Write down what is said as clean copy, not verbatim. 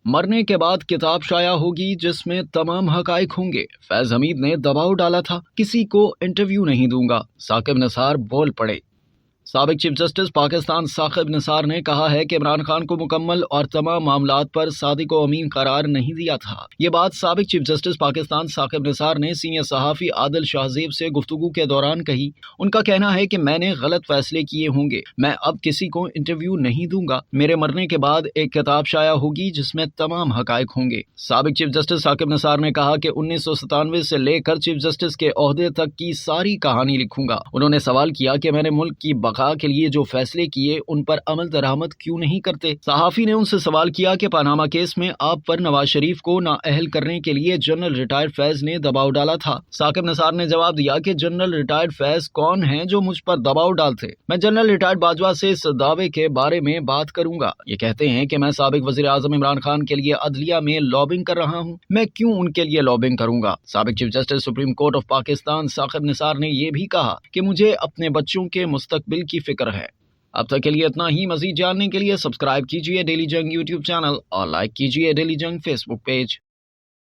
مرنے کے بعد کتاب شائع ہوگی جس میں تمام حقائق ہوں گے۔ فیض حمید نے دباؤ ڈالا تھا، کسی کو انٹرویو نہیں دوں گا، ثاقب نثار بول پڑے۔ سابق چیف جسٹس پاکستان ثاقب نثار نے کہا ہے کہ عمران خان کو مکمل اور تمام معاملات پر صادق و امین قرار نہیں دیا تھا۔ یہ بات سابق چیف جسٹس پاکستان ثاقب نثار نے سینئر صحافی عادل شاہزیب سے گفتگو کے دوران کہی۔ ان کا کہنا ہے کہ میں نے غلط فیصلے کیے ہوں گے، میں اب کسی کو انٹرویو نہیں دوں گا، میرے مرنے کے بعد ایک کتاب شائع ہوگی جس میں تمام حقائق ہوں گے۔ سابق چیف جسٹس ثاقب نثار نے کہا کہ 1997 سے لے کر چیف جسٹس کے عہدے تک کی ساری کہانی لکھوں گا۔ انہوں نے سوال کیا کہ میں نے ملک کی بقا کے لیے جو فیصلے کیے ان پر عمل درآمد کیوں نہیں کرتے۔ صحافی نے ان سے سوال کیا کہ پاناما کیس میں آپ پر نواز شریف کو نااہل کرنے کے لیے جنرل ریٹائرڈ فیض نے دباؤ ڈالا تھا۔ ثاقب نثار نے جواب دیا کہ جنرل ریٹائرڈ فیض کون ہیں جو مجھ پر دباؤ ڈالتے؟ میں جنرل ریٹائرڈ باجوہ سے اس دعوے کے بارے میں بات کروں گا۔ یہ کہتے ہیں کہ میں سابق وزیر اعظم عمران خان کے لیے عدلیہ میں لابنگ کر رہا ہوں، میں کیوں ان کے لیے لابنگ کروں گا؟ سابق chief justice supreme court of Pakistan Saqib Nisar نے یہ بھی کہا کہ مجھے اپنے بچوں کے مستقبل کی فکر ہے۔ اب تک کے لیے اتنا ہی۔ مزید جاننے کے لیے سبسکرائب کیجیے ڈیلی جنگ یوٹیوب چینل اور لائک کیجیے ڈیلی جنگ فیس بک پیج۔